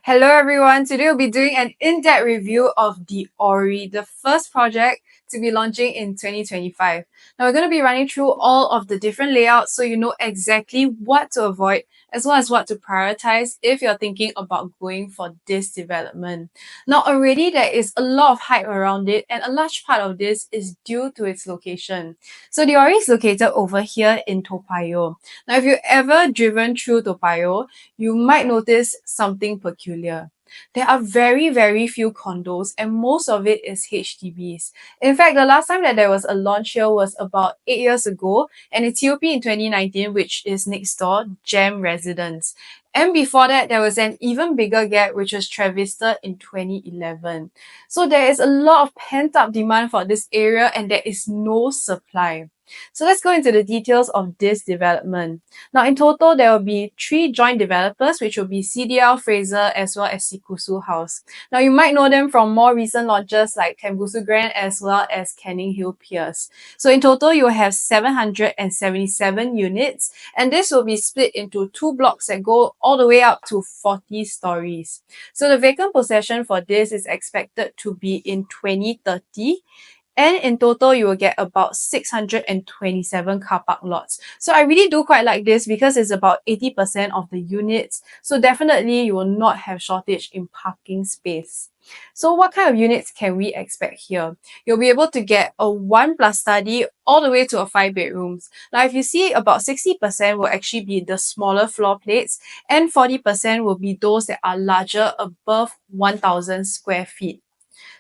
Hello everyone, today we'll be doing an in-depth review of the Orie, the first project to be launching in 2025. Now we're going to be running through all of the different layouts so you know exactly what to avoid as well as what to prioritize if you're thinking about going for this development. Now already there is a lot of hype around it and a large part of this is due to its location. So the Orie is located over here in Toa Payoh. Now if you've ever driven through Toa Payoh, you might notice something peculiar. There are very few condos and most of it is HDBs. In fact, the last time that there was a launch here was about 8 years ago and it's TOP in 2019, which is next door, Gem Residence. And before that, there was an even bigger gap, which was Travista in 2011. So there is a lot of pent-up demand for this area and there is no supply. So let's go into the details of this development. Now in total, there will be 3 joint developers, which will be CDL, Fraser, as well as Sikusu House. Now you might know them from more recent launches like Tembusu Grand as well as Canning Hill Piers. So in total, you will have 777 units, and this will be split into 2 blocks that go all the way up to 40 stories. So the vacant possession for this is expected to be in 2030. And in total, you will get about 627 car park lots. So I really do quite like this because it's about 80% of the units. So definitely you will not have shortage in parking space. So what kind of units can we expect here? You'll be able to get a 1+ study all the way to a 5 bedrooms. Now if you see, about 60% will actually be the smaller floor plates and 40% will be those that are larger, above 1,000 square feet.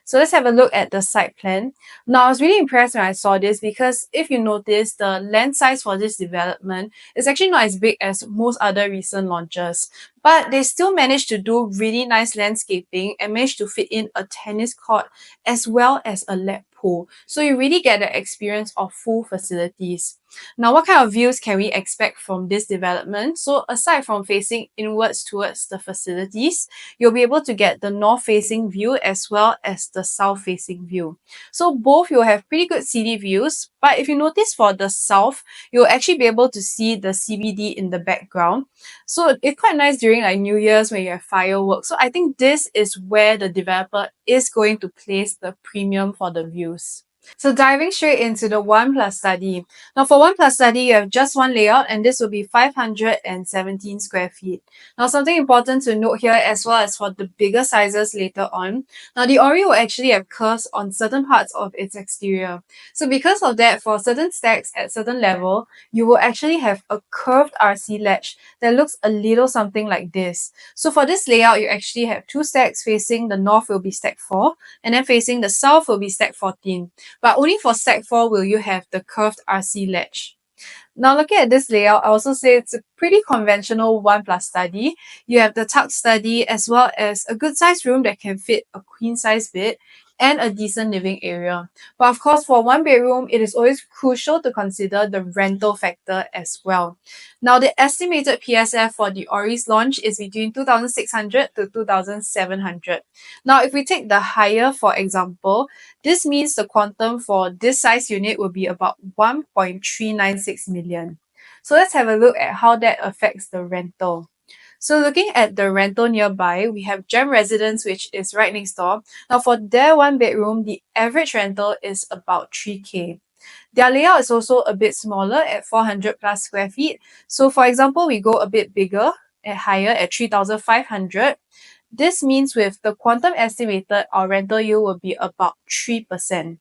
So let's have a look at the site plan. Now, I was really impressed when I saw this because if you notice, the land size for this development is actually not as big as most other recent launches, but they still managed to do really nice landscaping and managed to fit in a tennis court as well as a lap pool. So you really get the experience of full facilities. Now, what kind of views can we expect from this development? So aside from facing inwards towards the facilities, you'll be able to get the north-facing view as well as the south-facing view. So both you'll have pretty good city views, but if you notice for the south, you'll actually be able to see the CBD in the background. So it's quite nice during like New Year's when you have fireworks. So I think this is where the developer is going to place the premium for the views. So diving straight into the 1+ study. Now for 1+ study, you have just one layout and this will be 517 square feet. Now something important to note here as well as for the bigger sizes later on. Now the Orie will actually have curves on certain parts of its exterior. So because of that, for certain stacks at certain level, you will actually have a curved RC ledge that looks a little something like this. So for this layout, you actually have 2 stacks. Facing the north will be stack 4 and then facing the south will be stack 14. But only for stack 4 will you have the curved RC ledge. Now looking at this layout, I also say it's a pretty conventional 1+ study. You have the tuck study as well as a good sized room that can fit a queen size bed and a decent living area. But of course, for 1 bedroom, it is always crucial to consider the rental factor as well. Now, the estimated PSF for the Orie's launch is between 2,600 to 2,700. Now, if we take the higher, for example, this means the quantum for this size unit will be about 1.396 million. So let's have a look at how that affects the rental. So looking at the rental nearby, we have Gem Residence, which is right next door. Now for their 1 bedroom, the average rental is about 3K. Their layout is also a bit smaller at 400+ square feet. So for example, we go a bit bigger and higher at 3,500. This means with the quantum estimated, our rental yield will be about 3%.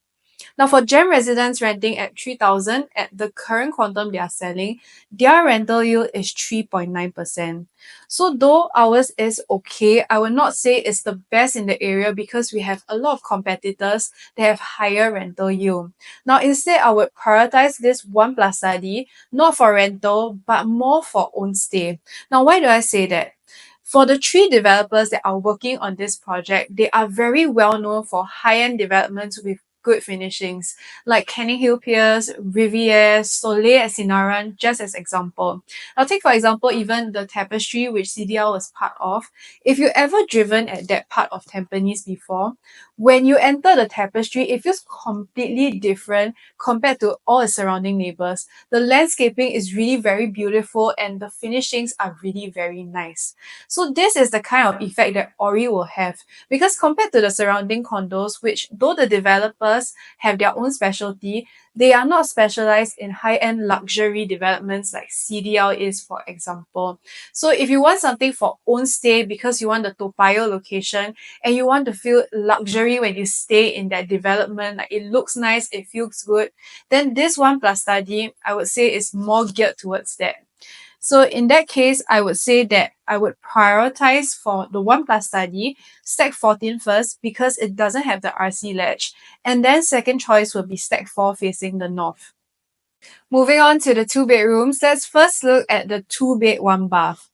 Now for Gem Residents renting at 3,000 at the current quantum they are selling, their rental yield is 3.9%. So though ours is okay, I would not say it's the best in the area because we have a lot of competitors that have higher rental yield. Now instead, I would prioritize this 1+ study, not for rental, but more for own stay. Now why do I say that? For the 3 developers that are working on this project, they are very well known for high-end developments with good finishings, like Canning Hill Piers, Riviere, Soleil at Sinaran, just as example. I'll take for example even the Tapestry which CDL was part of. If you've ever driven at that part of Tampines before, when you enter the tapestry, it feels completely different compared to all its surrounding neighbors. The landscaping is really very beautiful and the finishings are really very nice. So this is the kind of effect that Orie will have, because compared to the surrounding condos, which though the developers have their own specialty, they are not specialized in high-end luxury developments like CDL is, for example. So if you want something for own stay because you want the Toa Payoh location and you want to feel luxury when you stay in that development, like it looks nice, it feels good, then this one plus study, I would say, is more geared towards that. So in that case, I would say that I would prioritize for the one plus study, stack 14 first because it doesn't have the RC ledge. And then second choice would be stack 4 facing the north. Moving on to the two bedrooms, let's first look at the 2-bed 1-bath.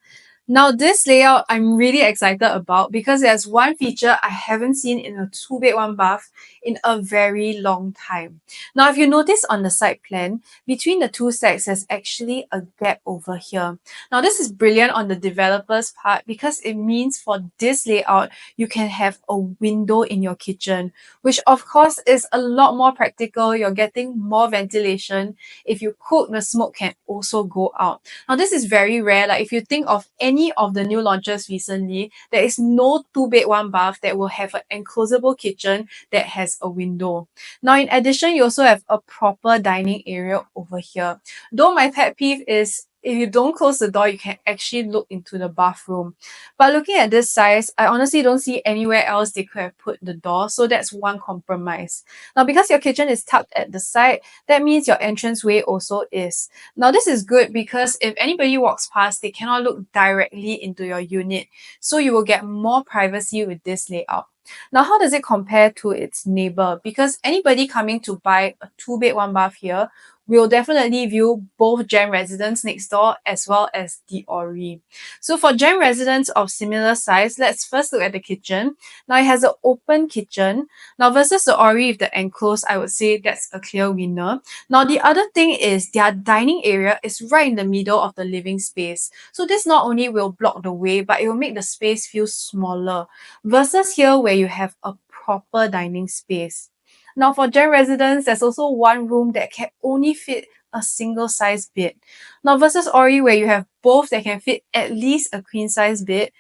Now this layout I'm really excited about because there's one feature I haven't seen in a 2-bed 1-bath in a very long time. Now if you notice on the site plan, between the two stacks there's actually a gap over here. Now this is brilliant on the developer's part because it means for this layout you can have a window in your kitchen, which of course is a lot more practical. You're getting more ventilation. If you cook, the smoke can also go out. Now this is very rare. Like if you think of any of the new launches recently, there is no 2-bed 1-bath that will have an enclosable kitchen that has a window. Now in addition, you also have a proper dining area over here. Though my pet peeve is if you don't close the door, you can actually look into the bathroom. But looking at this size, I honestly don't see anywhere else they could have put the door, so that's one compromise. Now because your kitchen is tucked at the side, that means your entranceway also is. Now this is good because if anybody walks past, they cannot look directly into your unit. So you will get more privacy with this layout. Now how does it compare to its neighbor? Because anybody coming to buy a 2-bed 1-bath here will definitely view both Gem residents next door as well as the Orie. So for Gem residents of similar size, let's first look at the kitchen. Now it has an open kitchen. Now versus the Orie with the enclosed, I would say that's a clear winner. Now the other thing is their dining area is right in the middle of the living space. So this not only will block the way, but it will make the space feel smaller. Versus here where you have a proper dining space. Now for Gen residents, there's also one room that can only fit a single size bed. Now versus Orie where you have both that can fit at least a queen size bed,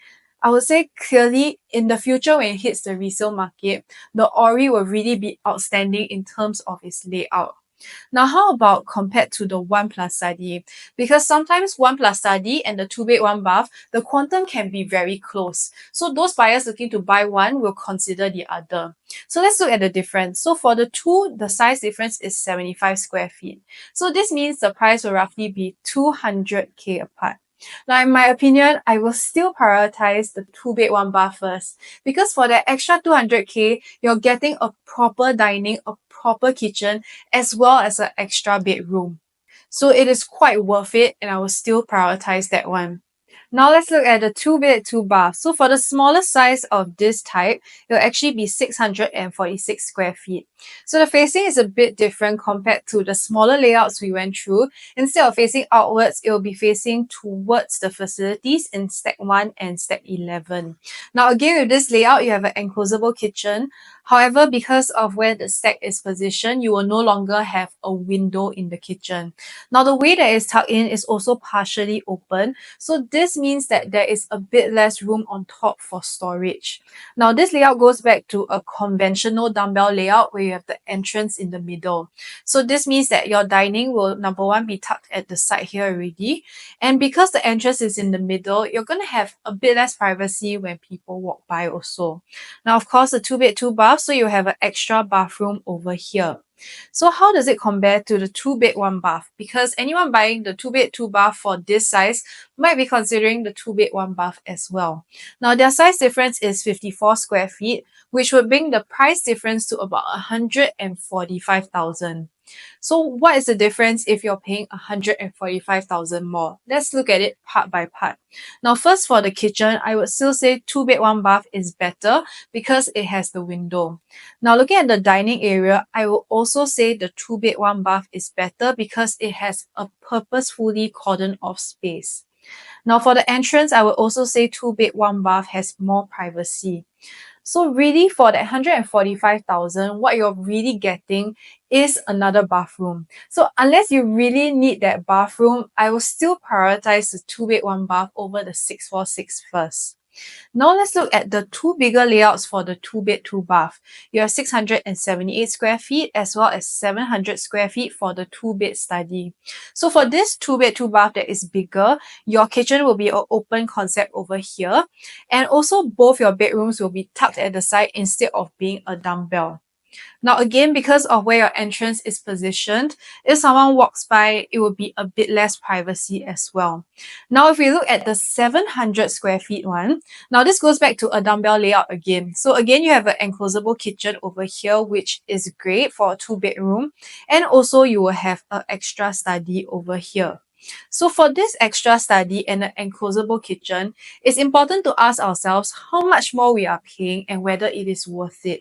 I would say clearly in the future when it hits the resale market, the Orie will really be outstanding in terms of its layout. Now, how about compared to the 1+ study? Because sometimes 1+ study and the 2-bed 1-bath, the quantum can be very close. So those buyers looking to buy one will consider the other. So let's look at the difference. So for the two, the size difference is 75 square feet. So this means the price will roughly be 200K apart. Now, in my opinion, I will still prioritize the 2-bed 1-bath first because for that extra 200K, you're getting a proper dining, a proper kitchen, as well as an extra bedroom. So it is quite worth it and I will still prioritize that one. Now let's look at the 2-bed 2-bath. So for the smaller size of this type, it will actually be 646 square feet. So the facing is a bit different compared to the smaller layouts we went through. Instead of facing outwards, it will be facing towards the facilities in Stack 1 and Stack 11. Now again, with this layout, you have an enclosable kitchen. However, because of where the stack is positioned, you will no longer have a window in the kitchen. Now the way that it's tucked in is also partially open. So this means that there is a bit less room on top for storage. Now this layout goes back to a conventional dumbbell layout where you have the entrance in the middle. So this means that your dining will, number one, be tucked at the side here already. And because the entrance is in the middle, you're going to have a bit less privacy when people walk by also. Now, of course, the 2-bed 2-bath, so you have an extra bathroom over here. So how does it compare to the 2-bed 1-bath? Because anyone buying the 2-bed 2-bath for this size might be considering the 2-bed 1-bath as well. Now their size difference is 54 square feet, which would bring the price difference to about 145,000. So what is the difference if you're paying 145,000 more? Let's look at it part by part. Now first for the kitchen, I would still say 2-bed 1-bath is better because it has the window. Now looking at the dining area, I will also say the 2-bed 1-bath is better because it has a purposefully cordoned off space. Now for the entrance, I would also say 2 bed, 1 bath has more privacy. So really for that 145,000, what you're really getting is another bathroom. So unless you really need that bathroom, I will still prioritize the 2 bed, 1 bath over the 646 first. Now let's look at the two bigger layouts for the 2 bed, 2 bath. You have 678 square feet as well as 700 square feet for the 2 bed study. So for this 2 bed, 2 bath that is bigger, your kitchen will be an open concept over here. And also both your bedrooms will be tucked at the side instead of being a dumbbell. Now again, because of where your entrance is positioned, if someone walks by, it will be a bit less privacy as well. Now if we look at the 700 square feet one, now this goes back to a dumbbell layout again. So again, you have an enclosable kitchen over here, which is great for a 2 bedroom. And also you will have an extra study over here. So for this extra study and an enclosable kitchen, it's important to ask ourselves how much more we are paying and whether it is worth it.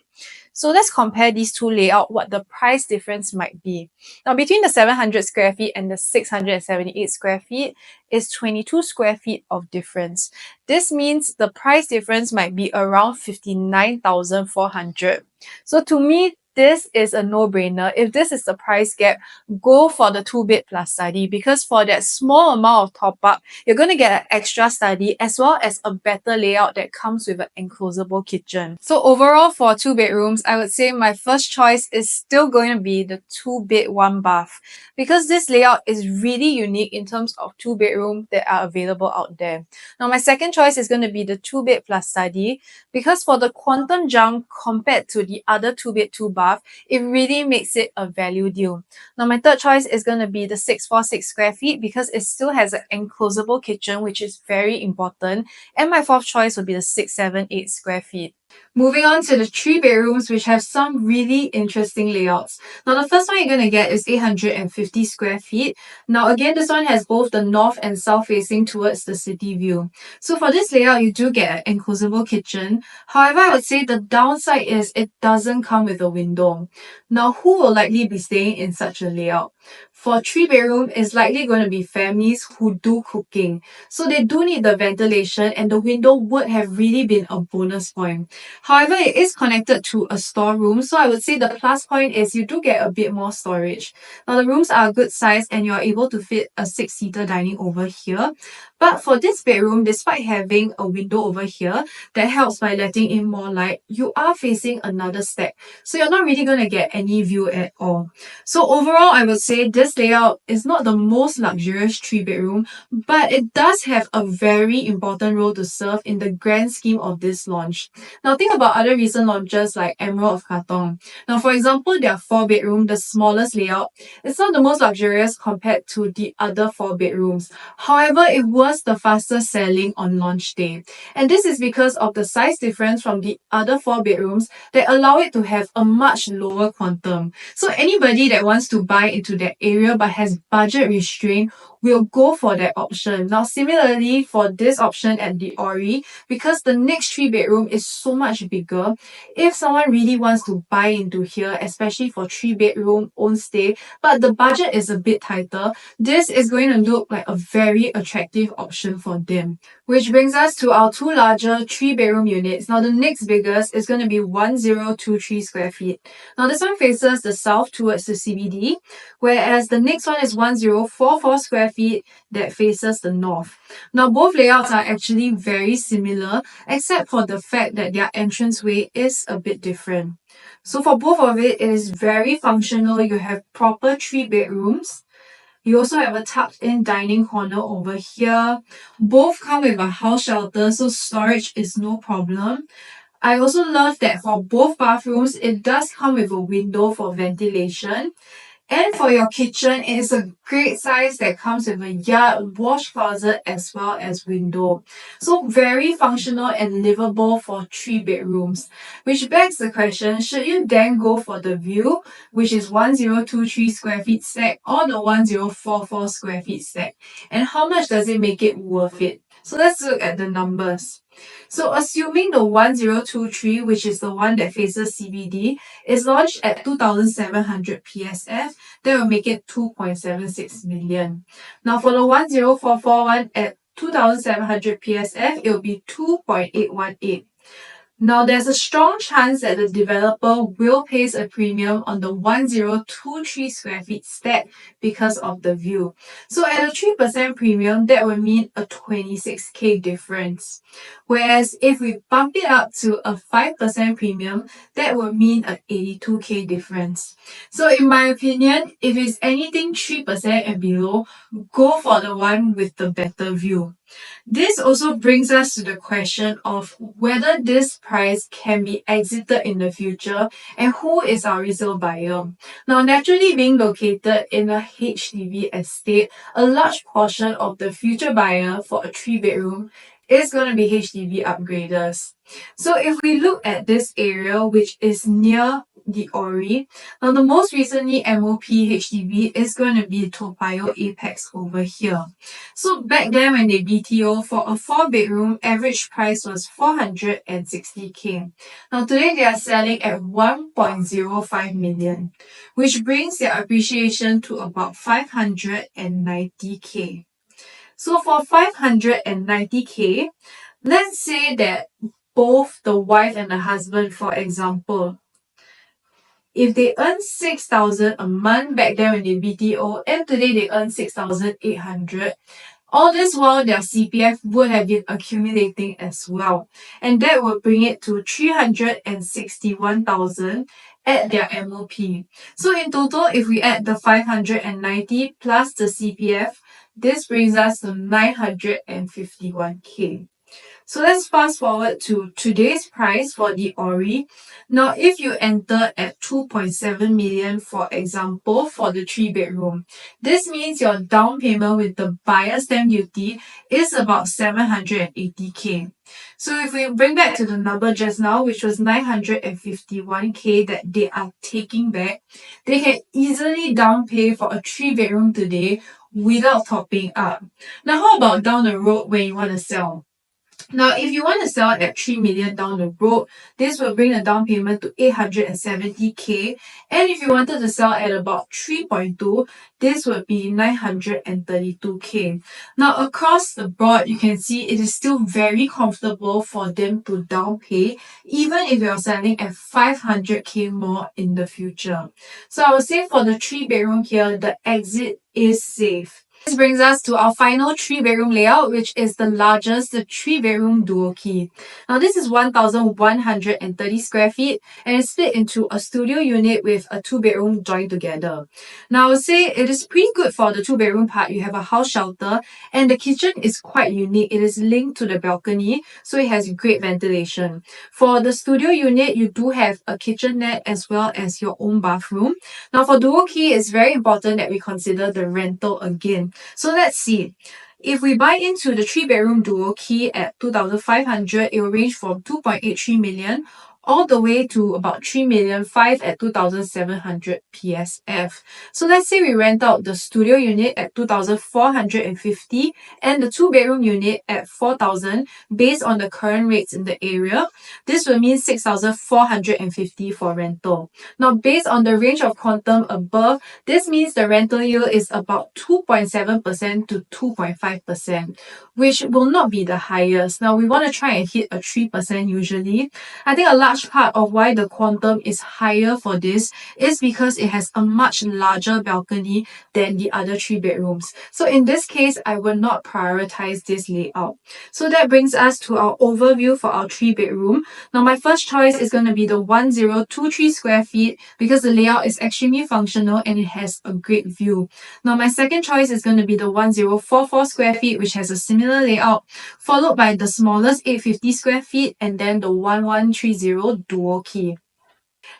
So let's compare these two layouts, what the price difference might be. Now between the 700 square feet and the 678 square feet is 22 square feet of difference. This means the price difference might be around 59,400. So to me, this is a no-brainer. If this is the price gap, go for the 2 bed plus study, because for that small amount of top up, you're going to get an extra study as well as a better layout that comes with an enclosable kitchen. So overall for 2 bedrooms, I would say my first choice is still going to be the 2 bed, 1 bath, because this layout is really unique in terms of 2 bedrooms that are available out there. Now my second choice is going to be the 2 bed plus study, because for the quantum jump compared to the other 2 bed, 2 bath, it really makes it a value deal. Now my third choice is going to be the 646 square feet, because it still has an enclosable kitchen, which is very important. And my fourth choice would be the 678 square feet. Moving on to the 3 bedrooms, which have some really interesting layouts. Now the first one you're going to get is 850 square feet. Now again, this one has both the north and south facing towards the city view. So for this layout, you do get an enclosable kitchen. However, I would say the downside is it doesn't come with a window. Now who will likely be staying in such a layout? For 3 bedroom, it's likely going to be families who do cooking. So they do need the ventilation, and the window would have really been a bonus point. However, it is connected to a storeroom, so I would say the plus point is you do get a bit more storage. Now the rooms are a good size and you are able to fit a 6-seater dining over here. But for this bedroom, despite having a window over here that helps by letting in more light, you are facing another stack. So you're not really going to get any view at all. So overall, I would say this layout is not the most luxurious 3 bedroom, but it does have a very important role to serve in the grand scheme of this launch. Now think about other recent launches like Emerald of Katong. Now for example, their 4 bedroom, the smallest layout, it's not the most luxurious compared to the other 4 bedrooms. However, it was the fastest selling on launch day. And this is because of the size difference from the other 4 bedrooms that allow it to have a much lower quantum. So anybody that wants to buy into that area but has budget restraint will go for that option. Now similarly for this option at the Orie, because the next 3 bedroom is so much bigger, if someone really wants to buy into here, especially for 3 bedroom own stay, but the budget is a bit tighter, this is going to look like a very attractive option for them. Which brings us to our two larger 3 bedroom units. Now the next biggest is going to be 1023 square feet. Now this one faces the south towards the CBD, whereas the next one is 1044 square feet that faces the north. Now both layouts are actually very similar, except for the fact that their entranceway is a bit different. So for both of it is very functional. You have proper 3 bedrooms. You also have a tucked-in dining corner over here. Both come with a house shelter, so storage is no problem. I also love that for both bathrooms, it does come with a window for ventilation. And for your kitchen, it is a great size that comes with a yard, wash closet as well as window. So very functional and livable for 3 bedrooms. Which begs the question, should you then go for the view, which is 1023 square feet stack, or the 1044 square feet stack? And how much does it make it worth it? So let's look at the numbers. So assuming the 1023, which is the one that faces CBD, is launched at 2,700 PSF, that will make it 2.76 million. Now for the 1044 one at 2,700 PSF, it will be 2.818. Now, there's a strong chance that the developer will place a premium on the 1023 square feet stack because of the view. So at a 3% premium, that would mean a 26k difference. Whereas if we bump it up to a 5% premium, that would mean an 82k difference. So in my opinion, if it's anything 3% and below, go for the one with the better view. This also brings us to the question of whether this price can be exited in the future and who is our resale buyer. Now, naturally being located in a HDB estate, a large portion of the future buyer for a 3-bedroom is going to be HDB upgraders. So if we look at this area, which is near the Orie, now the most recently MOP HDB is going to be Toa Payoh Apex over here. So back then when they BTO for a 4-bedroom, average price was 460k. Now today they are selling at 1.05 million, which brings their appreciation to about 590k. So for 590k, let's say that both the wife and the husband, for example, if they earn 6,000 a month back then when they BTO and today they earn 6,800, all this while their CPF would have been accumulating as well. And that would bring it to 361,000 at their MOP. So in total, if we add the 590 plus the CPF, this brings us to 951k. So let's fast forward to today's price for the Orie. Now, if you enter at 2.7 million, for example, for the 3-bedroom, this means your down payment with the buyer stamp duty is about 780k. So if we bring back to the number just now, which was 951k that they are taking back, they can easily down pay for a 3-bedroom today without topping up. Now, how about down the road when you want to sell? Now, if you want to sell at 3 million down the road, this will bring the down payment to 870k. And if you wanted to sell at about 3.2, this would be 932k. Now, across the board, you can see it is still very comfortable for them to down pay, even if you're selling at 500k more in the future. So I would say for the 3-bedroom here, the exit is safe. This brings us to our final 3-bedroom layout, which is the largest, the 3-bedroom dual key. Now this is 1,130 square feet and it's split into a studio unit with a 2-bedroom joined together. Now I would say it is pretty good for the 2-bedroom part. You have a house shelter and the kitchen is quite unique. It is linked to the balcony, so it has great ventilation. For the studio unit, you do have a kitchenette as well as your own bathroom. Now for dual key, it's very important that we consider the rental again. So let's see. If we buy into the 3-bedroom dual key at 2,500, it will range from 2.83 million all the way to about 3,500,000 at 2,700 PSF. So let's say we rent out the studio unit at 2,450 and the 2-bedroom unit at 4,000 based on the current rates in the area. This will mean 6,450 for rental. Now, based on the range of quantum above, this means the rental yield is about 2.7% to 2.5%, which will not be the highest. Now, we want to try and hit a 3% usually. I think a large part of why the quantum is higher for this is because it has a much larger balcony than the other 3 bedrooms. So in this case, I will not prioritize this layout. So that brings us to our overview for our 3-bedroom. Now my first choice is going to be the 1023 square feet because the layout is extremely functional and it has a great view. Now my second choice is going to be the 1044 square feet, which has a similar layout, followed by the smallest 850 square feet and then the 1130 dual key.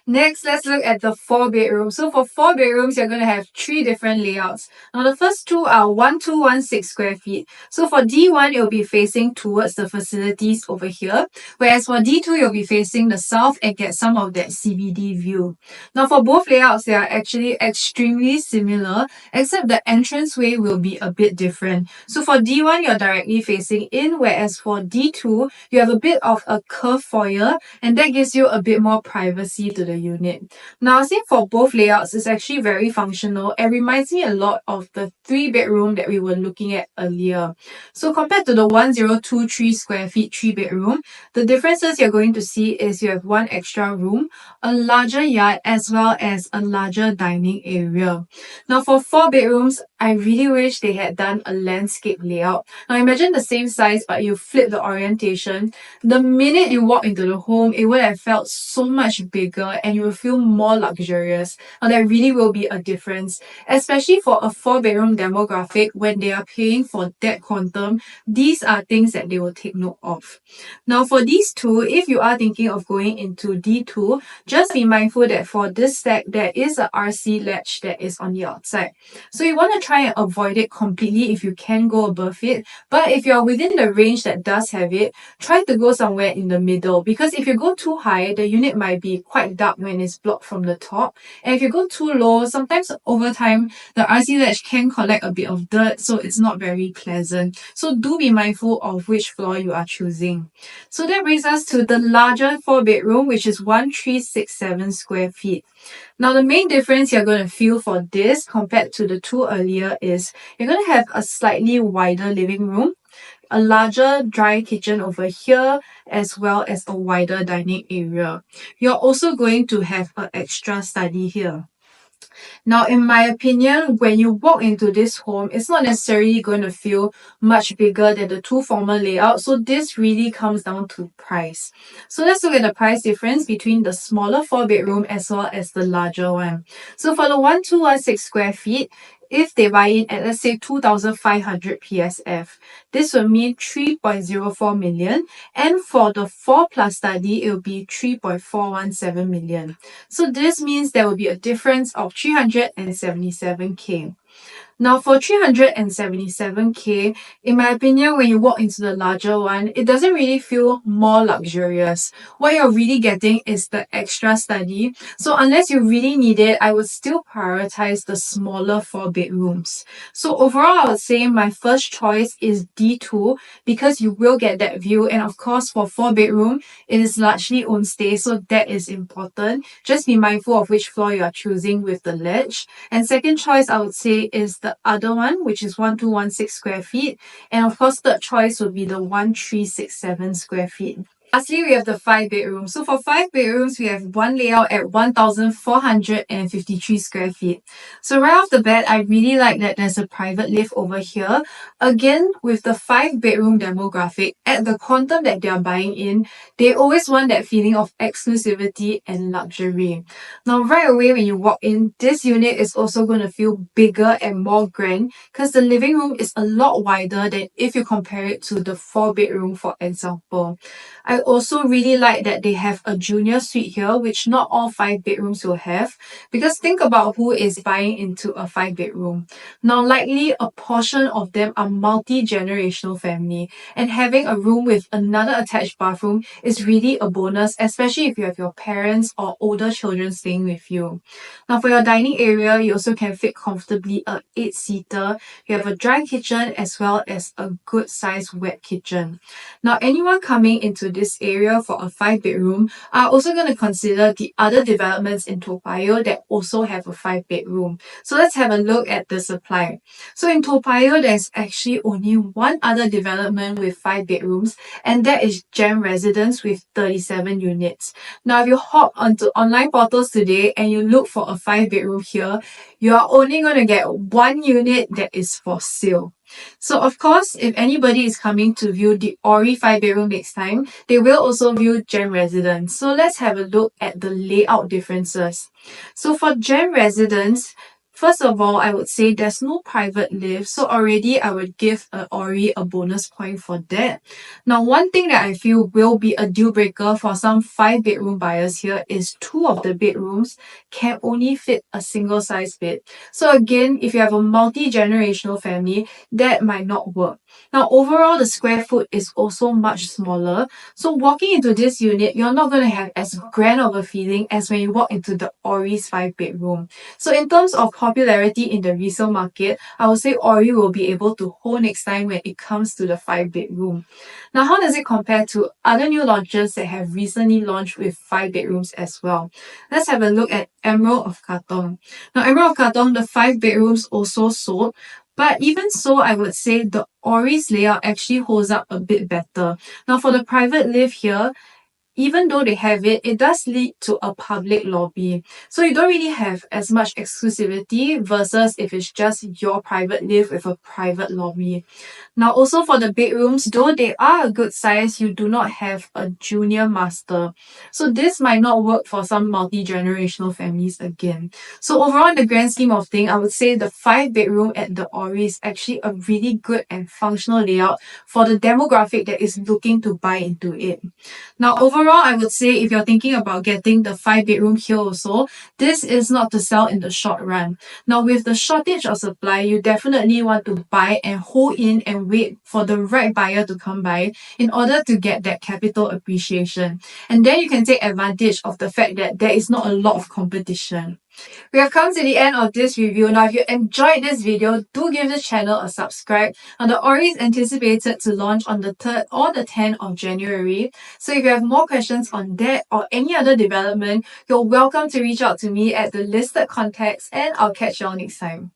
Next, let's look at the 4-bedroom. So for 4 bedrooms, you're going to have 3 different layouts. Now the first two are 1216 square feet. So for D1, it will be facing towards the facilities over here. Whereas for D2, you'll be facing the south and get some of that CBD view. Now for both layouts, they are actually extremely similar, except the entranceway will be a bit different. So for D1, you're directly facing in, whereas for D2, you have a bit of a curved foyer, and that gives you a bit more privacy to the unit. Now, I think for both layouts, it's actually very functional and reminds me a lot of the 3-bedroom that we were looking at earlier. So compared to the 1023 square feet 3-bedroom, the differences you're going to see is you have one extra room, a larger yard, as well as a larger dining area. Now for 4 bedrooms, I really wish they had done a landscape layout. Now imagine the same size but you flip the orientation. The minute you walk into the home, it would have felt so much bigger and you will feel more luxurious. Now there really will be a difference, especially for a 4-bedroom demographic. When they are paying for that quantum, these are things that they will take note of. Now for these two, if you are thinking of going into D2, just be mindful that for this stack, there is a RC ledge that is on the outside. So you want to try and avoid it completely if you can go above it. But if you're within the range that does have it, try to go somewhere in the middle, because if you go too high, the unit might be quite dark when it's blocked from the top. And if you go too low, sometimes over time, the RC ledge can collect a bit of dirt, so it's not very pleasant. So do be mindful of which floor you are choosing. So that brings us to the larger 4-bedroom, which is 1367 square feet. Now the main difference you're going to feel for this compared to the two earlier is you're going to have a slightly wider living room, a larger dry kitchen over here, as well as a wider dining area. You're also going to have an extra study here. Now, in my opinion, when you walk into this home, it's not necessarily going to feel much bigger than the two former layouts. So this really comes down to price. So let's look at the price difference between the smaller 4-bedroom as well as the larger one. So for the 1216 square feet, if they buy in at, let's say, 2,500 PSF, this will mean 3.04 million. And for the 4 plus study, it will be 3.417 million. So this means there will be a difference of 377K. Now for 377K, in my opinion, when you walk into the larger one, it doesn't really feel more luxurious. What you're really getting is the extra study. So unless you really need it, I would still prioritize the smaller 4 bedrooms. So overall, I would say my first choice is D2 because you will get that view. And of course, for 4 bedroom, it is largely own stay, so that is important. Just be mindful of which floor you are choosing with the ledge. And second choice, I would say, is the other one, which is 1216 square feet. And of course, third choice would be the 1367 square feet. Lastly, we have the 5 bedrooms. So for 5 bedrooms, we have one layout at 1,453 square feet. So right off the bat, I really like that there's a private lift over here. Again, with the 5-bedroom demographic, at the quantum that they are buying in, they always want that feeling of exclusivity and luxury. Now, right away when you walk in, this unit is also going to feel bigger and more grand because the living room is a lot wider than if you compare it to the 4-bedroom, for example. I also really like that they have a junior suite here, which not all 5 bedrooms will have, because think about who is buying into a 5-bedroom. Now, likely a portion of them are multi-generational family, and having a room with another attached bathroom is really a bonus, especially if you have your parents or older children staying with you. Now, for your dining area, you also can fit comfortably a 8-seater. You have a dry kitchen as well as a good sized wet kitchen. Now, anyone coming into this area for a 5-bedroom are also going to consider the other developments in Toa Payoh that also have a 5-bedroom. So let's have a look at the supply. So in Toa Payoh, there's actually only one other development with 5 bedrooms, and that is Gem Residence with 37 units. Now, if you hop onto online portals today and you look for a 5-bedroom here, you are only going to get one unit that is for sale. So of course, if anybody is coming to view the Orie 5-bedroom next time, they will also view Gem Residence. So let's have a look at the layout differences. So for Gem Residence, first of all, I would say there's no private lift, so already I would give Orie a bonus point for that. Now, one thing that I feel will be a deal breaker for some 5-bedroom buyers here is 2 of the bedrooms can only fit a single size bed. So again, if you have a multi-generational family, that might not work. Now, overall, the square foot is also much smaller. So walking into this unit, you're not going to have as grand of a feeling as when you walk into the Orie's 5-bedroom. So in terms of popularity in the resale market, I would say Orie will be able to hold next time when it comes to the 5-bedroom. Now, how does it compare to other new launches that have recently launched with 5 bedrooms as well? Let's have a look at Emerald of Katong. Now, Emerald of Katong, the 5 bedrooms also sold, but even so, I would say the Orie's layout actually holds up a bit better. Now, for the private live here, even though they have it, it does lead to a public lobby. So you don't really have as much exclusivity versus if it's just your private live with a private lobby. Now, also for the bedrooms, though they are a good size, you do not have a junior master. So this might not work for some multi-generational families again. So overall, in the grand scheme of things, I would say the 5 bedroom at the Ori is actually a really good and functional layout for the demographic that is looking to buy into it. Now, overall, I would say if you're thinking about getting the 5 bedroom here also, this is not to sell in the short run. Now, with the shortage of supply, you definitely want to buy and hold in and wait for the right buyer to come by in order to get that capital appreciation. And then you can take advantage of the fact that there is not a lot of competition. We have come to the end of this review. Now, if you enjoyed this video, do give the channel a subscribe. Now, the Ori is anticipated to launch on the 3rd or the 10th of January. So if you have more questions on that or any other development, you're welcome to reach out to me at the listed contacts, and I'll catch y'all next time.